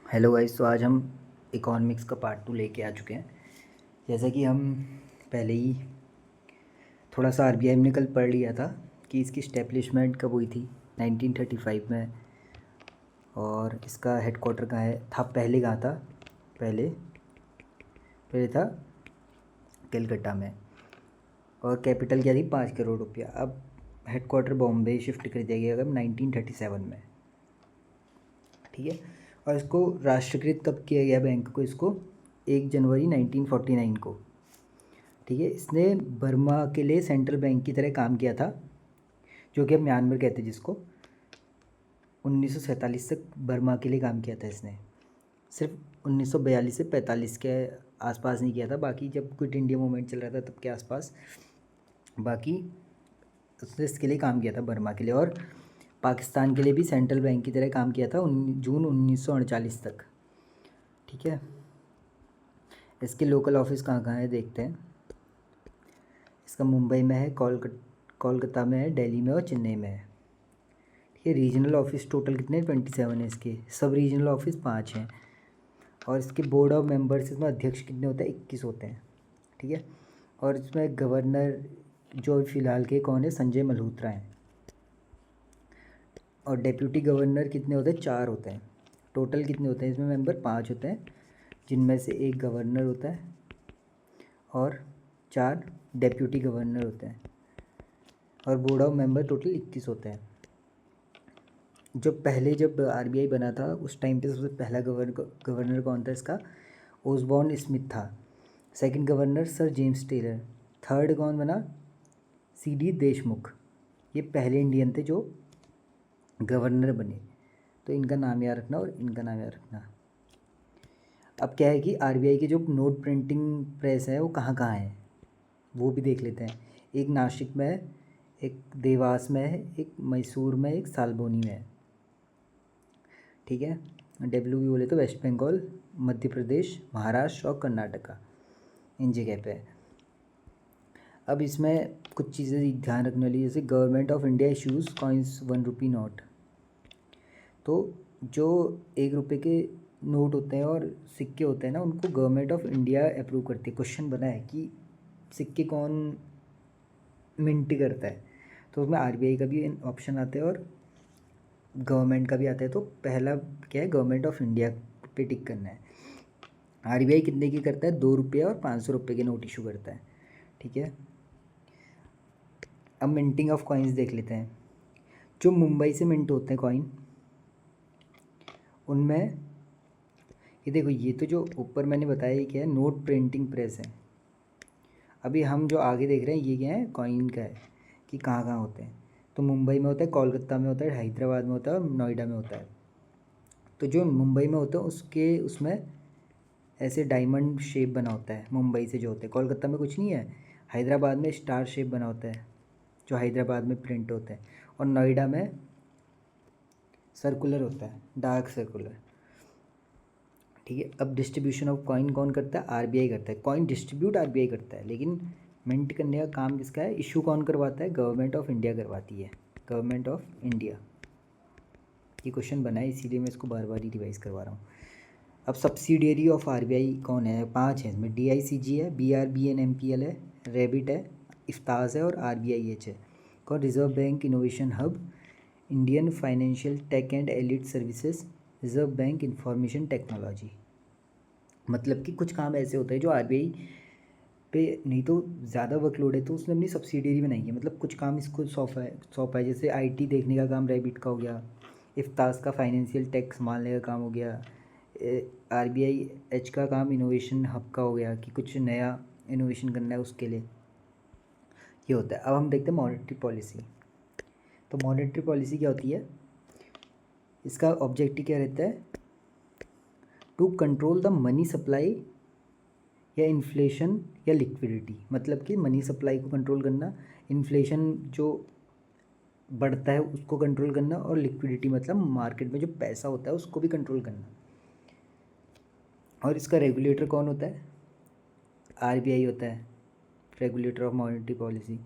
Hello guys. तो आज हम इकोनॉमिक्स का पार्ट 2 लेके आ चुके हैं। जैसा कि हम पहले ही थोड़ा सा आरबीआई में कल पढ़ लिया था कि इसकी इस्टेब्लिशमेंट कब हुई थी, 1935 में। और इसका हेडक्वार्टर कहाँ है था, पहले कहाँ था, पहले पहले था कलकत्ता में। और कैपिटल क्या थी, 5 करोड़ रुपया। अब हेडक्वार्टर बॉम्बे शिफ्ट कर दिया गया 1937 में। ठीक है। और इसको राष्ट्रीयकृत कब किया गया बैंक को, इसको 1 जनवरी 1949 को। ठीक है। इसने बर्मा के लिए सेंट्रल बैंक की तरह काम किया था, जो कि अब म्यांमार कहते हैं जिसको। 1947 तक बर्मा के लिए काम किया था इसने। सिर्फ 1942 से 45 के आसपास नहीं किया था, बाकी जब क्विट इंडिया मूवमेंट चल रहा था तब के आसपास बाकी उसने इसके लिए काम किया था, बर्मा के लिए। और पाकिस्तान के लिए भी सेंट्रल बैंक की तरह काम किया था जून 1948 तक। ठीक है। इसके लोकल ऑफिस कहाँ कहाँ है देखते हैं। इसका मुंबई में है, कोलकाता में है, दिल्ली में और चेन्नई में है। ठीक है। रीजनल ऑफिस टोटल कितने, 27 है इसके। सब रीजनल ऑफिस 5 हैं। और इसके बोर्ड ऑफ मेंबर्स, इसमें अध्यक्ष कितने होते हैं, 21 होते हैं। ठीक है। और इसमें गवर्नर जो फ़िलहाल के कौन है, संजय मल्होत्रा हैं। और डेप्यूटी गवर्नर कितने होते हैं, 4 होते हैं। टोटल कितने होते हैं इसमें मेंबर, 5 होते हैं, जिनमें से एक गवर्नर होता है और 4 डेप्यूटी गवर्नर होते हैं। और बोर्ड ऑफ मेंबर टोटल 21 होते हैं। जब आरबीआई बना था उस टाइम पे सबसे पहला गवर्नर कौन था इसका, ओसबॉर्न स्मिथ था। Second governor sir James Taylor. Third कौन बना, सीडी देशमुख। ये पहले इंडियन थे जो गवर्नर बने। तो इनका नाम याद रखना और इनका नाम याद रखना। अब क्या है कि आरबीआई की जो नोट प्रिंटिंग प्रेस है वो कहाँ कहाँ है वो भी देख लेते हैं। एक नासिक में है, एक देवास में है, एक मैसूर में, एक सालबोनी में है। ठीक है। डब्ल्यू भी बोले तो वेस्ट बंगाल, मध्य प्रदेश, महाराष्ट्र और कर्नाटका, इन जगह पे है। अब इसमें कुछ चीज़ें ध्यान रखने वाली, जैसे government of India issues coins 1 rupee note. तो जो 1 रुपये के नोट होते हैं और सिक्के होते हैं ना, उनको गवर्नमेंट ऑफ इंडिया अप्रूव करती है। क्वेश्चन बना है कि सिक्के कौन मिंट करता है, तो उसमें आरबीआई का भी ऑप्शन आता है और गवर्नमेंट का भी आता है। तो पहला क्या है, गवर्नमेंट ऑफ इंडिया पे टिक करना है। आरबीआई कितने की करता है, 2 रुपये और 500 रुपये के नोट इशू करता है। ठीक है। अब मिंटिंग ऑफ कॉइन्स देख लेते हैं। जो मुंबई से मिंट होते हैं कॉइन, उनमें ये देखो, ये तो जो ऊपर मैंने बताया ये क्या है, नोट प्रिंटिंग प्रेस है। अभी हम जो आगे देख रहे हैं ये क्या है, कॉइन का है कि कहाँ कहाँ होते हैं। तो मुंबई में होता है, कोलकाता में होता है, हैदराबाद में होता है और नोएडा में होता है। तो जो मुंबई में होता है उसके उसमें ऐसे डायमंड शेप बना होता है, मुंबई से जो होते हैं। कोलकाता में कुछ नहीं है। हैदराबाद में स्टार शेप बना होता है जो हैदराबाद में प्रिंट होता है। और नोएडा में सर्कुलर होता है, डार्क सर्कुलर। ठीक है। अब डिस्ट्रीब्यूशन ऑफ कॉइन कौन करता है, आरबीआई करता है। कॉइन डिस्ट्रीब्यूट आरबीआई करता है, लेकिन मिंट करने का काम किसका है, इशू कौन करवाता है, गवर्नमेंट ऑफ इंडिया करवाती है। Government of India. ये क्वेश्चन बना है इसीलिए मैं इसको बार बार ही रिवाइज करवा रहा हूँ। अब सब्सिडियरी ऑफ आरबीआई कौन है, 5 है इसमें। डीआईसीजी है, बीआरबीएनएमपीएल है, रेबिट है, इफ्ताज है और आरबीआईएच है। कौन, reserve bank innovation hub, Indian financial tech and elite services, reserve bank information technology. मतलब कि कुछ काम ऐसे होते हैं जो आरबीआई पे नहीं तो ज़्यादा वर्कलोड है तो उसने अपनी सब्सिडियरी बनाई है, मतलब कुछ काम इसको सौंपा है। जैसे आईटी देखने का काम रैबिट का हो गया, इफ्तास का फाइनेंशियल टेक संभालने का काम हो गया, आरबीआई एच का काम इनोवेशन हब का हो गया कि कुछ नया इनोवेशन करना है उसके लिए, ये होता है। अब हम देखते हैं मॉनेटरी पॉलिसी। तो मॉनेटरी पॉलिसी क्या होती है, इसका ऑब्जेक्टिव क्या रहता है, to control the money supply या इन्फ्लेशन या लिक्विडिटी। मतलब कि मनी सप्लाई को कंट्रोल करना, इन्फ्लेशन जो बढ़ता है उसको कंट्रोल करना, और लिक्विडिटी मतलब मार्केट में जो पैसा होता है उसको भी कंट्रोल करना। और इसका रेगुलेटर कौन होता है, आरबीआई होता है, रेगुलेटर ऑफ मॉनेटरी पॉलिसी।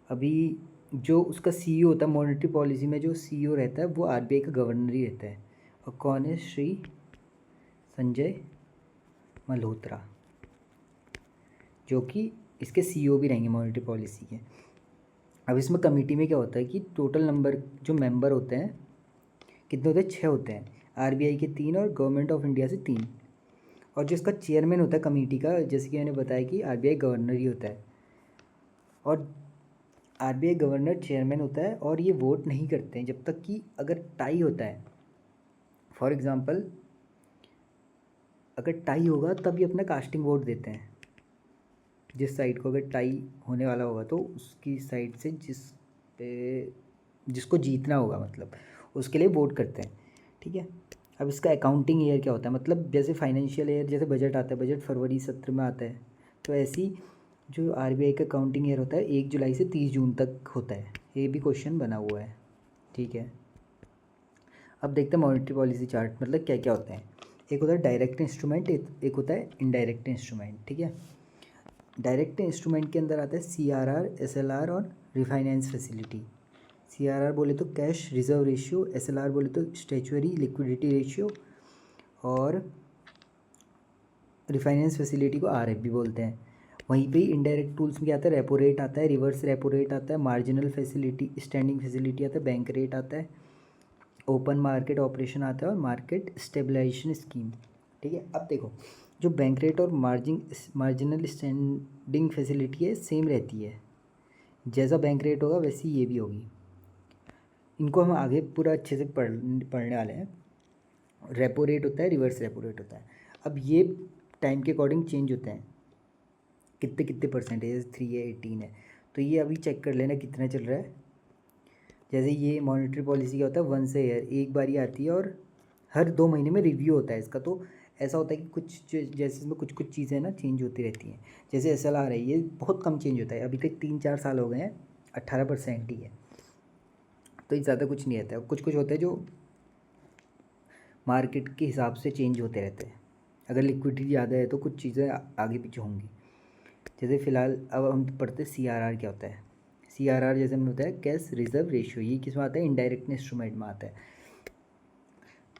अभी जो उसका सीईओ होता है मॉनेटरी पॉलिसी में, जो सीईओ रहता है वो आरबीआई का गवर्नर ही रहता है। और कौन है, श्री संजय मल्होत्रा, जो कि इसके सीईओ भी रहेंगे मॉनेटरी पॉलिसी के। अब इसमें कमेटी में क्या होता है कि टोटल नंबर जो मेंबर होते हैं कितने होते हैं, 6 होते हैं, आरबीआई के 3 और गवर्नमेंट ऑफ इंडिया से 3। और जो इसका चेयरमैन होता है कमेटी का, जैसे कि मैंने बताया कि आरबीआई गवर्नर ही होता है, और आरबीआई गवर्नर चेयरमैन होता है, और ये वोट नहीं करते हैं जब तक कि अगर टाई होता है। फॉर एग्ज़ाम्पल अगर टाई होगा तब ये अपना कास्टिंग वोट देते हैं। जिस साइड को अगर टाई होने वाला होगा तो उसकी साइड से जिसको जीतना होगा मतलब उसके लिए वोट करते हैं, ठीक है। अब इसका अकाउंटिंग ईयर क्या होता है, मतलब जैसे फाइनेंशियल ईयर, जैसे बजट आता है, बजट फरवरी सत्र में आता है, तो ऐसी जो आरबीआई का अकाउंटिंग ईयर होता है 1 जुलाई से 30 जून तक होता है। ये भी क्वेश्चन बना हुआ है, ठीक है। अब देखते हैं मॉनेटरी पॉलिसी चार्ट मतलब क्या क्या होते हैं। एक होता है डायरेक्ट इंस्ट्रूमेंट, एक होता है इनडायरेक्ट इंस्ट्रूमेंट, ठीक है। डायरेक्ट इंस्ट्रूमेंट के अंदर आता है सीआरआर, एसएलआर और रिफाइनेंस फैसिलिटी। सीआरआर बोले तो कैश रिजर्व रेशियो, एसएलआर बोले तो स्टैच्यूरी लिक्विडिटी रेशियो, और रिफाइनेंस फैसिलिटी को आरएफ भी बोलते हैं। वहीं पे ही इनडायरेक्ट टूल्स में क्या आता है, रेपो रेट आता है, रिवर्स रेपो रेट आता है, मार्जिनल फैसिलिटी, स्टैंडिंग फैसिलिटी आता है, बैंक रेट आता है, ओपन मार्केट ऑपरेशन आता है, और मार्केट स्टेबलाइजेशन स्कीम, ठीक है। अब देखो जो बैंक रेट और मार्जिनल स्टैंडिंग फैसिलिटी है सेम रहती है, जैसा बैंक रेट होगा वैसी ये भी होगी। इनको हम आगे पूरा अच्छे से पढ़ने वाले हैं। रेपो रेट होता है, रिवर्स रेपो रेट होता है। अब ये टाइम के अकॉर्डिंग चेंज होते हैं, कितने कितने परसेंटेज, 3 है 18 है, तो ये अभी चेक कर लेना कितना चल रहा है। जैसे ये मॉनेटरी पॉलिसी क्या होता है, 1 ईयर एक बार ही आती है, और हर 2 महीने में रिव्यू होता है इसका। तो ऐसा होता है कि कुछ जैसे इसमें कुछ कुछ चीज़ें ना चेंज होती रहती हैं। जैसे एसएलआर है, ये बहुत कम चेंज होता है, अभी तक 3-4 साल हो गए हैं, 18% ही है, तो ये ज़्यादा कुछ नहीं रहता है। कुछ कुछ होता है जो मार्केट के हिसाब से चेंज होते रहते हैं। अगर लिक्विडिटी ज़्यादा है तो कुछ चीज़ें आगे पीछे होंगी। जैसे फ़िलहाल अब हम पढ़ते हैं सीआरआर क्या होता है। सीआरआर जैसे हमने होता है कैश रिजर्व रेशियो, ये किस में आता है, इनडायरेक्ट इंस्ट्रूमेंट में आता है।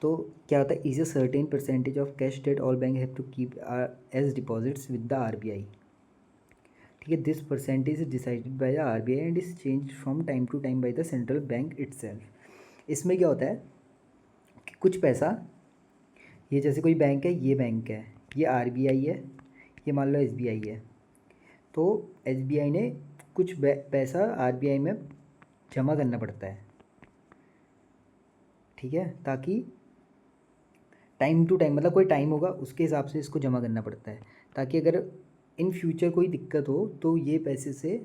तो क्या होता है, is a certain percentage of cash that all bank have to keep as deposits with the RBI, ठीक है। This percentage is decided by the RBI and is change from time to time by the central bank itself. इसमें क्या होता है कि कुछ पैसा, ये जैसे कोई बैंक है, ये बैंक है, ये आरबीआई है, ये मान लो एसबीआई है, तो एसबीआई ने कुछ पैसा आरबीआई में जमा करना पड़ता है, ठीक है, ताकि टाइम टू टाइम मतलब कोई टाइम होगा उसके हिसाब से इसको जमा करना पड़ता है, ताकि अगर इन फ्यूचर कोई दिक्कत हो तो ये पैसे से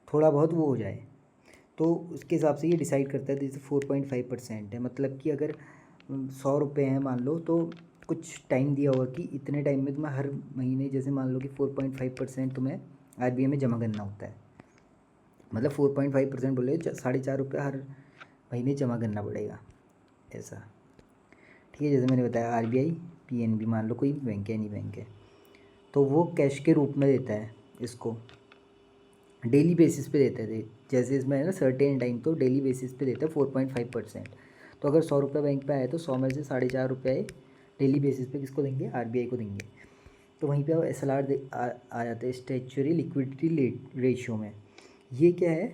थोड़ा बहुत वो हो जाए। तो उसके हिसाब से ये डिसाइड करता है। जैसे 4.5% है, मतलब कि अगर 100 रुपये हैं मान लो, तो कुछ टाइम दिया होगा कि इतने टाइम में तुम्हें हर महीने, जैसे मान लो कि 4.5% तुम्हें आरबीआई में जमा करना होता है, मतलब 4.5% बोले 4.5 रुपये हर महीने जमा करना पड़ेगा, ऐसा, ठीक है। जैसे मैंने बताया आरबीआई, पीएनबी, मान लो कोई बैंक है, नहीं बैंक है, तो वो कैश के रूप में देता है इसको, डेली बेसिस पे देते थे। जैसे इसमें है ना सर्टेन टाइम, तो डेली बेसिस पे देता है 4.5%। तो अगर 100 रुपये बैंक पे आए तो 100 में से 4.5 रुपये डेली बेसिस पे किसको देंगे, आरबीआई को देंगे। तो वहीं पे अब एसएलआर आ जाते हैं, स्टैच्यूटरी लिक्विडिटी रेशियो में। ये क्या है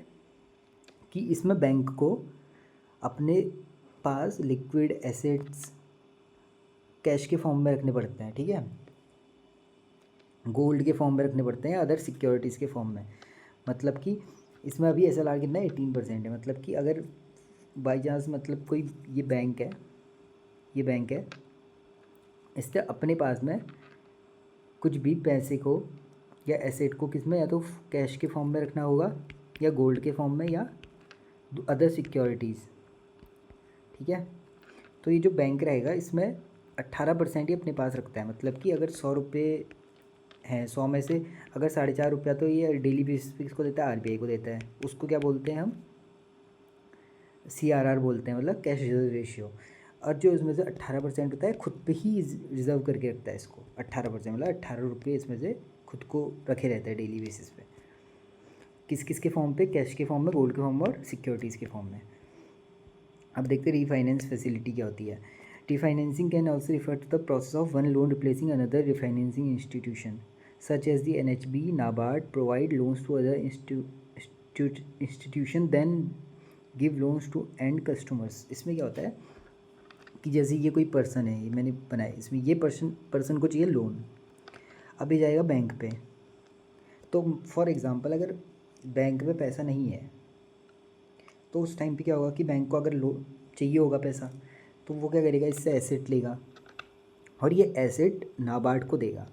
कि इसमें बैंक को अपने पास लिक्विड एसेट्स कैश के फॉर्म में रखने पड़ते हैं, ठीक है, गोल्ड के फॉर्म में रखने पड़ते हैं, अदर सिक्योरिटीज़ के फॉर्म में। मतलब कि इसमें अभी एसएलआर कितना है, 18% है। मतलब कि अगर बाई चांस मतलब कोई ये बैंक है, ये बैंक है, इससे अपने पास में कुछ भी पैसे को या एसेट को किस में, या तो कैश के फॉर्म में रखना होगा, या गोल्ड के फॉर्म में, या अदर सिक्योरिटीज़, ठीक है। तो ये जो बैंक रहेगा इसमें 18% ही अपने पास रखता है। मतलब कि अगर 100 रुपये हैं, 100 में से अगर 4.5 रुपया तो ये डेली बेसिस पे किसको देता है, आरबीआई को देता है। उसको क्या बोलते हैं हम, सीआरआर बोलते हैं, मतलब कैश रिजर्व रेशियो। और जो इसमें से 18% होता है खुद पे ही रिजर्व करके रखता है इसको, 18% मतलब 18 रुपये इसमें से खुद को रखे रहता है डेली बेसिस पे। किस किस के फॉर्म पे, कैश के फॉर्म में, गोल्ड के फॉर्म में, और सिक्योरिटीज़ के फॉर्म में। अब देखते हैं रीफाइनेंस फैसिलिटी क्या होती है। Refinancing can also refer to the process of one loan replacing another refinancing institution, such as the NHB, NABARD provide loans to other institution then give loans to end customers. इसमें क्या होता है कि जैसे ये कोई पर्सन है, ये मैंने बनाया, इसमें ये पर्सन को चाहिए लोन, अब ये जाएगा बैंक पे। तो फॉर एग्ज़ाम्पल अगर बैंक में पैसा नहीं है तो उस टाइम पे क्या होगा कि बैंक को अगर लोन चाहिए होगा पैसा तो वो क्या करेगा, इससे एसेट लेगा और ये एसेट नाबार्ड को देगा।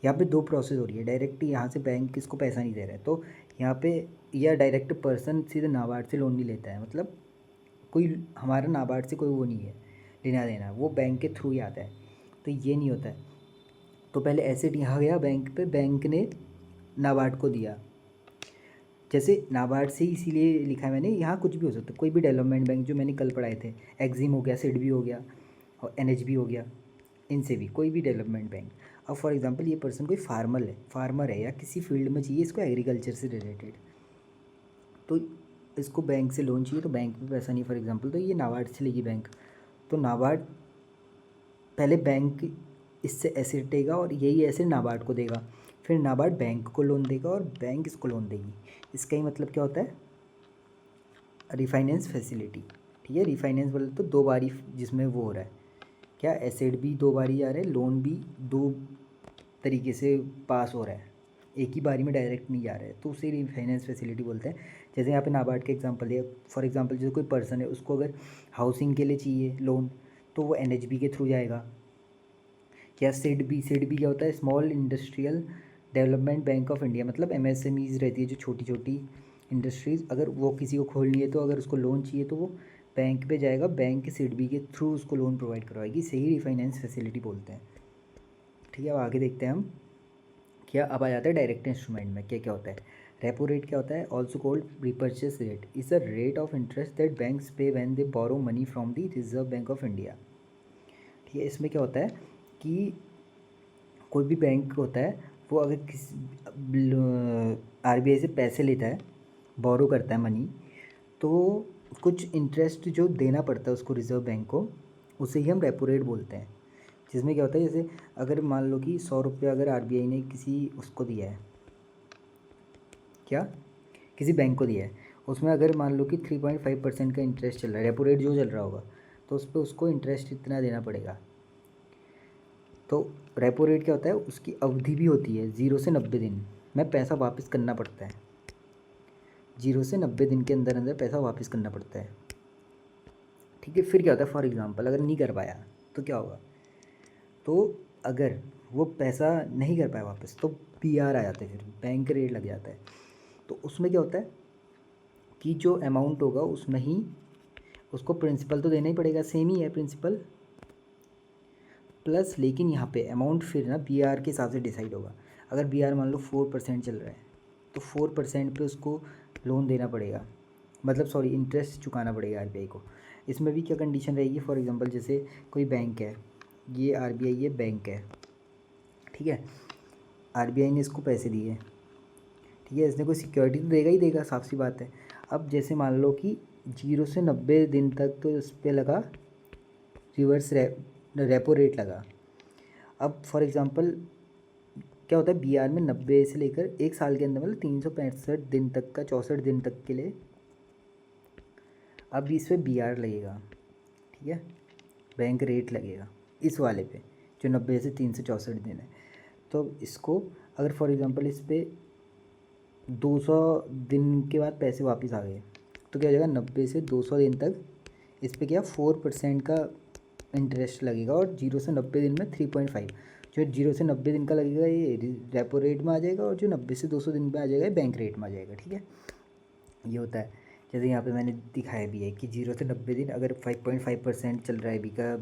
यहाँ पे दो प्रोसेस हो रही है, डायरेक्ट यहाँ से बैंक इसको पैसा नहीं दे रहा है, तो यहाँ पे या डायरेक्ट पर्सन सीधे नाबार्ड से लोन नहीं लेता है, मतलब कोई हमारा नाबार्ड से कोई वो नहीं है लेना देना, वो बैंक के थ्रू ही आता है, तो ये नहीं होता है। तो पहले एसेट यहाँ गया बैंक पे, बैंक ने नाबार्ड को दिया, जैसे नाबार्ड से इसीलिए लिखा है मैंने, यहाँ कुछ भी हो सकता है, कोई भी डेवलपमेंट बैंक जो मैंने कल पढ़ाए थे, एक्जिम हो गया, सिडबी हो गया और एनएचबी हो गया, इनसे भी कोई भी डेवलपमेंट बैंक। अब फॉर एग्जांपल ये पर्सन कोई फार्मर है या किसी फील्ड में चाहिए इसको एग्रीकल्चर से रिलेटेड, तो इसको बैंक से लोन चाहिए, तो बैंक में पैसा नहीं फॉर एग्जांपल, तो ये नाबार्ड से लेगी बैंक, तो नाबार्ड पहले बैंक इससे एसेट देगा और यही एसेट नाबार्ड को देगा, फिर नाबार्ड बैंक को लोन देगा और बैंक इसको लोन देगी। इसका ही मतलब क्या होता है, रिफाइनेंस फैसिलिटी। ठीक है, रिफाइनेंस बोले तो दो बारी जिसमें वो हो रहा है, क्या एसेट भी दो बारी आ रहे हैं, लोन भी दो तरीके से पास हो रहा है, एक ही बारी में डायरेक्ट नहीं जा रहा है, तो उसे रिफाइनेंस फैसिलिटी बोलते हैं। जैसे यहाँ पे नाबार्ड के एग्जांपल है, फॉर एग्जांपल जैसे कोई पर्सन है उसको अगर हाउसिंग के लिए चाहिए लोन तो वो एनएचबी के थ्रू जाएगा, या सिडबी क्या होता है, small industrial development bank of India, मतलब एमएसएमईज रहती है जो छोटी छोटी इंडस्ट्रीज़, अगर वो किसी को खोलनी है तो अगर उसको लोन चाहिए तो वो बैंक पे जाएगा, बैंक सिडबी के थ्रू उसको लोन प्रोवाइड करवाएगी, सही रिफाइनेंस फैसिलिटी बोलते हैं। ठीक है, अब आगे देखते हैं हम क्या। अब आ जाता है डायरेक्ट इंस्ट्रूमेंट में क्या क्या होता है। रेपो रेट क्या होता है, also called repurchase rate, is a rate of interest that banks pay when they borrow money from the Reserve Bank of India. ठीक है, इसमें क्या होता है कि कोई भी बैंक होता है वो अगर किसी आरबीआई से पैसे लेता है, बोरो करता है मनी, तो कुछ इंटरेस्ट जो देना पड़ता है उसको रिजर्व बैंक को, उसे ही हम रेपो रेट बोलते हैं। जिसमें क्या होता है, जैसे अगर मान लो कि 100 रुपये अगर आरबीआई ने किसी उसको दिया है, क्या किसी बैंक को दिया है, उसमें अगर मान लो कि 3.5% का इंटरेस्ट चल रहा है, रेपो रेट जो चल रहा होगा, तो उस पर उसको इंटरेस्ट इतना देना पड़ेगा। तो रेपो रेट क्या होता है, उसकी अवधि भी होती है 0 से 90 दिन में पैसा वापस करना पड़ता है, 0 से 90 दिन के अंदर अंदर पैसा वापस करना पड़ता है। ठीक है, फिर क्या होता है, फॉर एग्जांपल अगर नहीं कर पाया तो क्या होगा, तो अगर वो पैसा नहीं कर पाया वापस तो पीआर आ जाता है, फिर बैंक रेट लग जाता है। तो उसमें क्या होता है कि जो अमाउंट होगा उसमें ही उसको प्रिंसिपल तो देना ही पड़ेगा, सेम ही है प्रिंसिपल प्लस, लेकिन यहाँ पे अमाउंट फिर ना बीआर के हिसाब से डिसाइड होगा। अगर बीआर मान लो 4% चल रहा है तो 4% पे उसको लोन देना पड़ेगा, मतलब सॉरी इंटरेस्ट चुकाना पड़ेगा आरबीआई को। इसमें भी क्या कंडीशन रहेगी, फॉर एग्जांपल जैसे कोई बैंक है, ये आरबीआई ये बैंक है, ठीक है, आरबीआई ने इसको पैसे दिए, ठीक है, इसने कोई सिक्योरिटी तो देगा ही देगा, साफ सी बात है। अब जैसे मान लो कि 0 से 90 दिन तक तो इस पर लगा रिवर्स रेपो रेट लगा। अब फॉर एग्जांपल क्या होता है, बीआर में 90 से लेकर एक साल के अंदर मतलब 365 दिन तक का 64 दिन तक के लिए अब इस पर बीआर लगेगा। ठीक है, बैंक रेट लगेगा इस वाले पे जो 90 से 364 दिन है। तो इसको अगर फॉर एग्जांपल इस पर 200 दिन के बाद पैसे वापस आ गए तो क्या हो जाएगा, 90 से 200 दिन तक इस पर क्या 4% का इंटरेस्ट लगेगा, और 0 से 90 दिन में 3.5, जो 0 से 90 दिन का लगेगा ये रेपो रेट में आ जाएगा, और जो 90 से 200 दिन में आ जाएगा ये बैंक रेट में आ जाएगा। ठीक है, ये होता है। जैसे यहाँ पे मैंने दिखाया भी है कि 0 से 90 दिन अगर 5.5% चल रहा है अभी का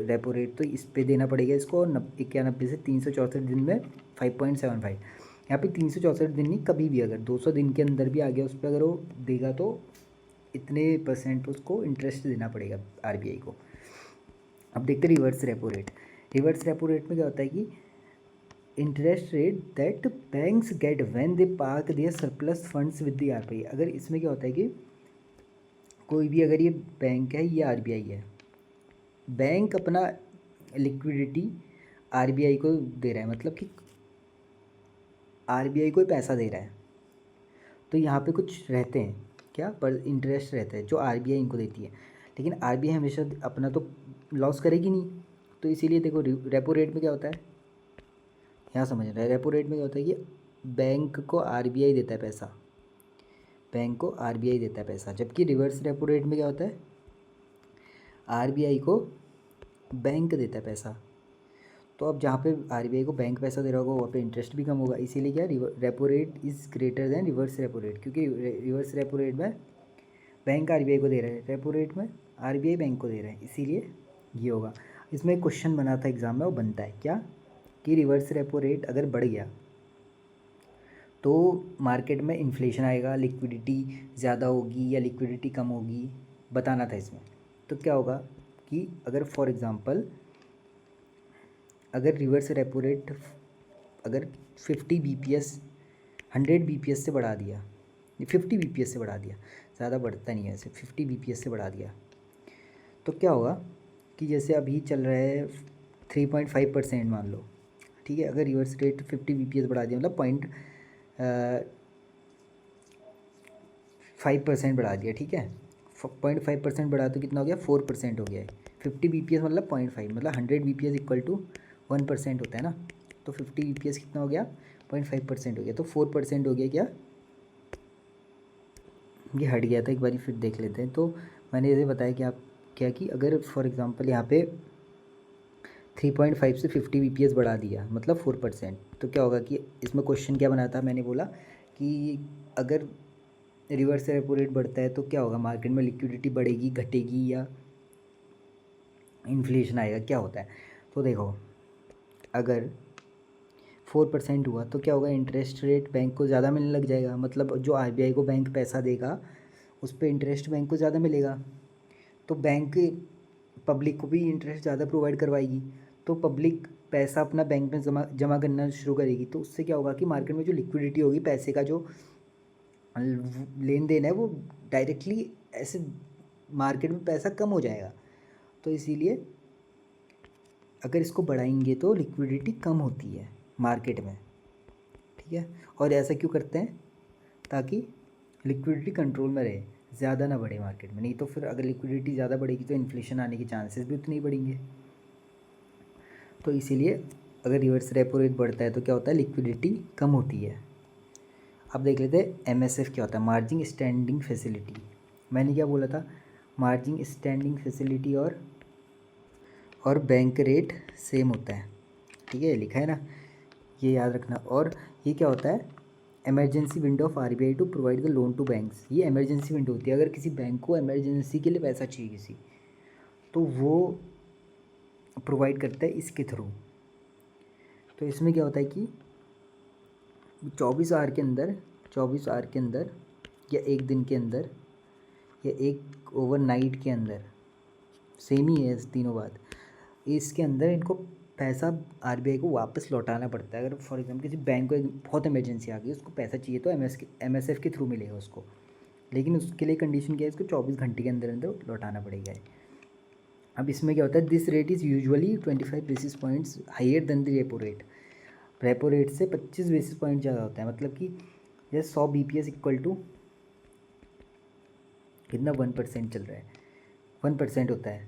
रेपो रेट, तो इस पे देना पड़ेगा इसको, और 91 से 364 दिन में 5.75। यहाँ पे 364 दिन नहीं, कभी भी अगर 200 दिन के अंदर भी आ गया उस पर अगर वो देगा तो इतने % उसको इंटरेस्ट देना पड़ेगा आरबीआई को। अब देखते हैं reverse repo rate. Reverse repo rate में क्या होता है कि interest rate that banks get when they park their surplus funds with the RBI. अगर इसमें क्या होता है कि कोई भी अगर ये बैंक है, ये आरबीआई है, बैंक अपना लिक्विडिटी आरबीआई को दे रहा है, मतलब कि आरबीआई को पैसा दे रहा है, तो यहाँ पे कुछ रहते हैं क्या, पर इंटरेस्ट रहता है जो आरबीआई इनको देती है, लेकिन आरबीआई हमेशा अपना तो लॉस करेगी नहीं। तो इसीलिए देखो रेपो रेट में क्या होता है, यहाँ समझ रहे हैं, रेपो रेट में क्या होता है कि बैंक को आरबीआई देता है पैसा, बैंक को आरबीआई देता है पैसा, जबकि रिवर्स रेपो रेट में क्या होता है, आरबीआई को बैंक देता है पैसा। तो अब जहाँ पे आरबीआई को बैंक पैसा दे रहा होगा वहाँ पे इंटरेस्ट भी कम होगा, इसीलिए क्या repo rate is greater than reverse repo rate, क्योंकि रिवर्स रेपो रेट में बैंक आरबीआई को दे रहा है, रेपो रेट में आरबीआई बैंक को दे रहा है, इसीलिए ये होगा। इसमें एक क्वेश्चन बना था एग्ज़ाम में, वो बनता है क्या कि रिवर्स रेपो रेट अगर बढ़ गया तो मार्केट में इन्फ्लेशन आएगा, लिक्विडिटी ज़्यादा होगी या लिक्विडिटी कम होगी, बताना था इसमें। तो क्या होगा कि अगर फॉर एग्ज़ाम्पल अगर रिवर्स रेपो रेट अगर 50 बीपीएस 100 बीपीएस से बढ़ा दिया, 50 बीपीएस से बढ़ा दिया, ज़्यादा बढ़ता नहीं है ऐसे, 50 बीपीएस से बढ़ा दिया, तो क्या होगा कि जैसे अभी चल रहा है 3.5% मान लो, ठीक है, अगर रिवर्स रेट 50 बीपीएस बढ़ा दिया मतलब 0.5% बढ़ा दिया, ठीक है, 0.5% बढ़ा तो कितना हो गया, 4% हो गया है। 50 बीपीएस मतलब 0.5, मतलब 100 बीपीएस इक्वल टू 1% होता है ना, तो 50 बीपीएस कितना हो गया, 0.5% हो गया, तो 4% हो गया क्या, ये हट गया था, एक बारी फिर देख लेते हैं। तो मैंने ये बताया कि आप क्या कि अगर फॉर एग्जांपल यहाँ पे 3.5 से 50 बीपीएस बढ़ा दिया मतलब 4%, तो क्या होगा कि इसमें क्वेश्चन क्या बना था, मैंने बोला कि अगर रिवर्स रेपो रेट बढ़ता है तो क्या होगा, मार्केट में लिक्विडिटी बढ़ेगी, घटेगी या इन्फ्लेशन आएगा, क्या होता है। तो देखो अगर 4% हुआ तो क्या होगा, इंटरेस्ट रेट बैंक को ज़्यादा मिलने लग जाएगा, मतलब जो आरबीआई को बैंक पैसा देगा उस पर इंटरेस्ट बैंक को ज़्यादा मिलेगा, तो बैंक पब्लिक को भी इंटरेस्ट ज़्यादा प्रोवाइड करवाएगी, तो पब्लिक पैसा अपना बैंक में जमा जमा करना शुरू करेगी, तो उससे क्या होगा कि मार्केट में जो लिक्विडिटी होगी, पैसे का जो लेन देन है वो डायरेक्टली ऐसे मार्केट में पैसा कम हो जाएगा। तो इसीलिए अगर इसको बढ़ाएंगे तो लिक्विडिटी कम होती है मार्केट में, ठीक है, और ऐसा क्यों करते हैं, ताकि लिक्विडिटी कंट्रोल में रहे, ज़्यादा ना बढ़े मार्केट में, नहीं तो फिर अगर लिक्विडिटी ज़्यादा बढ़ेगी तो इन्फ्लेशन आने के चांसेस भी उतने ही बढ़ेंगे। तो इसीलिए अगर रिवर्स रेपो रेट बढ़ता है तो क्या होता है, लिक्विडिटी कम होती है। अब देख लेते हैं एमएसएफ क्या होता है, मार्जिन स्टैंडिंग फैसिलिटी। मैंने क्या बोला था, मार्जिन स्टैंडिंग फैसिलिटी और बैंक रेट सेम होता है, ठीक है, लिखा है ना, ये याद रखना। और ये क्या होता है, emergency window of RBI to provide the loan to banks, ये इमरजेंसी विंडो होती है, अगर किसी बैंक को इमरजेंसी के लिए पैसा चाहिए किसी, तो वो प्रोवाइड करता है इसके थ्रू। तो इसमें क्या होता है कि 24 आवर के अंदर, 24 आवर के अंदर या एक दिन के अंदर या एक ओवरनाइट के अंदर, सेम ही है तीनों बात, इसके अंदर इनको पैसा आरबीआई को वापस लौटाना पड़ता है। अगर फॉर एग्जाम्पल किसी बैंक को एक बहुत इमरजेंसी आ गई, उसको पैसा चाहिए तो एमएसएफ के थ्रू मिलेगा उसको, लेकिन उसके लिए कंडीशन क्या है, इसको 24 घंटे के अंदर अंदर लौटाना पड़ेगा। अब इसमें क्या होता है, this rate is usually 25 basis points higher than the repo rate, repo rate से 25 बेसिस पॉइंट ज़्यादा होता है, मतलब कि जैसे 100 बीपीएस इक्वल टू कितना 1% चल रहा है, 1% होता है,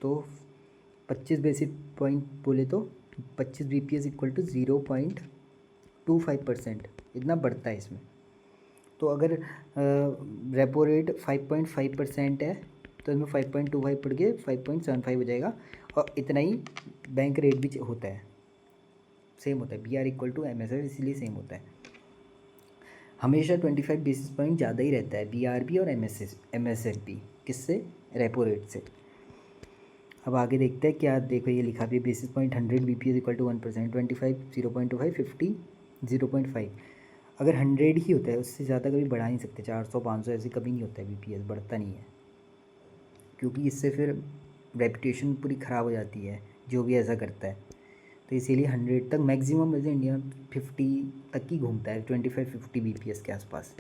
तो 25 बेसिस पॉइंट बोले तो 25 बीपीएस इक्वल टू 0.25% इतना बढ़ता है इसमें। तो अगर रेपो रेट 5.5% है तो इसमें 5.25 पड़ के 5.75 हो जाएगा, और इतना ही बैंक रेट भी होता है, सेम होता है, B R equal to M S F, इसलिए सेम होता है। हमेशा 25 बेसिस पॉइंट ज़्यादा ही रहता है बी आर बी और एम एस एफ बी, किससे, रेपो रेट से। अब आगे देखते हैं क्या, देखो ये लिखा भी basis point 100 B P S equal to 1%, 25 0.25, 50 0.5, अगर 100 ही होता है उससे ज़्यादा कभी बढ़ा नहीं सकते, 400 500 ऐसे कभी नहीं होता है बीपीएस, बढ़ता नहीं है, क्योंकि इससे फिर रेपुटेशन पूरी ख़राब हो जाती है जो भी ऐसा करता है। तो इसीलिए 100 तक मैक्सिमम वैसे इंडिया में 50 तक ही घूमता है, 25 50 बीपीएस के आसपास,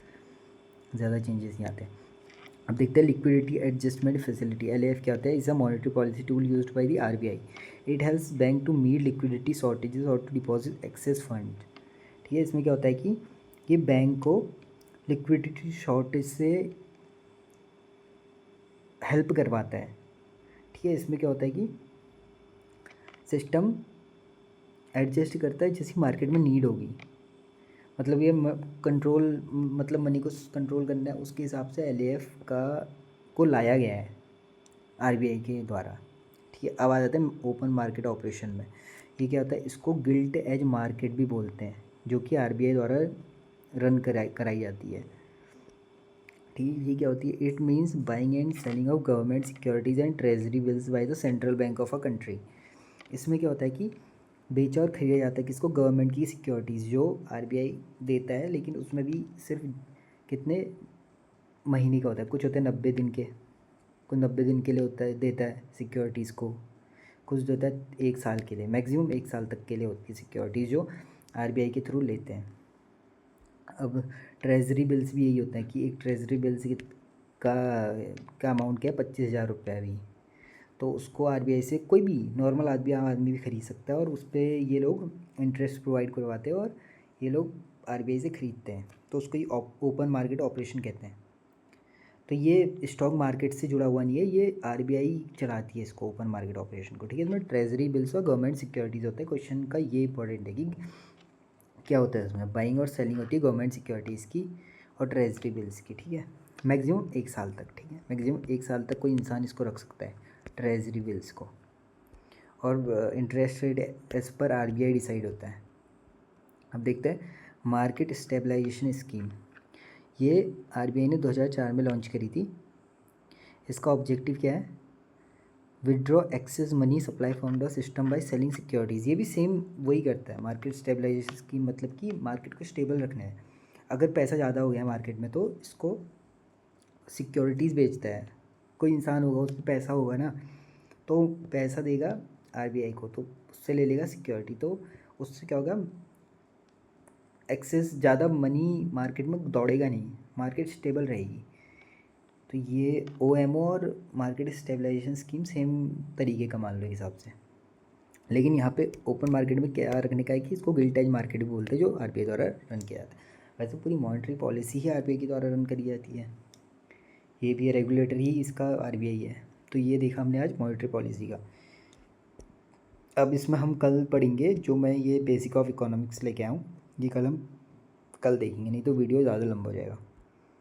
ज़्यादा चेंजेस नहीं आते। अब देखते हैं लिक्विडिटी एडजस्टमेंट फैसिलिटी, LAF क्या होता है? Is a monetary policy tool used by the RBI। It helps bank to meet liquidity shortages और टू डिपॉजिट एक्सेस फंड। ठीक है, इसमें क्या होता है कि ये बैंक को लिक्विडिटी शॉर्टेज से हेल्प करवाता है। ठीक है, इसमें क्या होता है कि सिस्टम एडजस्ट करता है जैसी मार्केट में नीड होगी, मतलब ये कंट्रोल, मतलब मनी को कंट्रोल करना है, उसके हिसाब से LAF को लाया गया है RBI के द्वारा। ठीक है, अब आ जाते हैं ओपन मार्केट ऑपरेशन में। ये क्या होता है? इसको गिल्ट एज मार्केट भी बोलते हैं, जो कि RBI द्वारा रन कराई जाती है। ठीक है, ये क्या होती है? It means buying and selling of government securities and treasury bills bye the central bank of a country. इसमें क्या होता है कि बेचा और खरीदा जाता है किसको? गवर्नमेंट की सिक्योरिटीज़ जो RBI देता है, लेकिन उसमें भी सिर्फ कितने महीने का होता है? कुछ होते हैं 90 दिन के, कुछ 90 दिन के लिए होता है, देता है सिक्योरिटीज़ को, कुछ देता है 1 साल के लिए, मैक्सिमम 1 साल तक के लिए होती है सिक्योरिटीज़ जो RBI के थ्रू लेते हैं। अब ट्रेजरी बिल्स भी यही होता है कि एक ट्रेजरी बिल्स का अमाउंट क्या है? 25,000 रुपये अभी, तो उसको RBI से कोई भी नॉर्मल आदमी, आम आदमी भी खरीद सकता है, और उस पर ये लोग इंटरेस्ट प्रोवाइड करवाते हैं और ये लोग RBI से ख़रीदते हैं, तो उसको ये ओपन मार्केट ऑपरेशन कहते हैं। तो ये स्टॉक मार्केट से जुड़ा हुआ नहीं है, ये RBI चलाती है इसको, ओपन मार्केट ऑपरेशन को। ठीक है, इसमें ट्रेजरी बिल्स और गवर्नमेंट सिक्योरिटीज़ होते हैं। क्वेश्चन का ये इंपॉर्टेंट है कि क्या होता है इसमें? बाइंग और सेलिंग होती है गवर्नमेंट सिक्योरिटीज़ की और ट्रेजरी बिल्स की। ठीक है, मैक्सिमम 1 साल तक। ठीक है, मैक्सिमम 1 साल तक कोई इंसान इसको रख सकता है, ट्रेजरी बिल्स को, और इंटरेस्ट रेट एज पर RBI डिसाइड होता है। अब देखते हैं मार्केट स्टेबलाइजेशन स्कीम, ये RBI ने 2004 में लॉन्च करी थी। इसका ऑब्जेक्टिव क्या है? Withdraw excess money supply from the system by selling securities. ये भी सेम वही करता है, मार्केट स्टेबलाइजेशन स्कीम, मतलब कि मार्केट को स्टेबल रखना है। अगर पैसा ज़्यादा हो गया मार्केट में तो इसको सिक्योरिटीज़ बेचता है, कोई इंसान होगा उस पर पैसा होगा ना, तो पैसा देगा RBI को, तो उससे ले लेगा सिक्योरिटी, तो उससे क्या होगा? एक्सेस ज़्यादा मनी मार्केट में दौड़ेगा नहीं, मार्केट स्टेबल रहेगी। तो ये OMO और मार्केट स्टेबलाइजेशन स्कीम सेम तरीके का मान लो हिसाब से, लेकिन यहाँ पे ओपन मार्केट में क्या रखने का है कि इसको गिल्ट एज मार्केट भी बोलते हैं, जो RBI द्वारा रन किया जाता है। वैसे पूरी मॉनेटरी पॉलिसी ही RBI के द्वारा रन करी जाती है, ये भी रेगुलेटर ही इसका RBI है। तो ये देखा हमने आज मॉनेटरी पॉलिसी का। अब इसमें हम कल पढ़ेंगे, जो मैं ये बेसिक ऑफ इकोनॉमिक्स लेके आया हूँ, ये कल हम कल देखेंगे, नहीं तो वीडियो ज़्यादा लंबा हो जाएगा।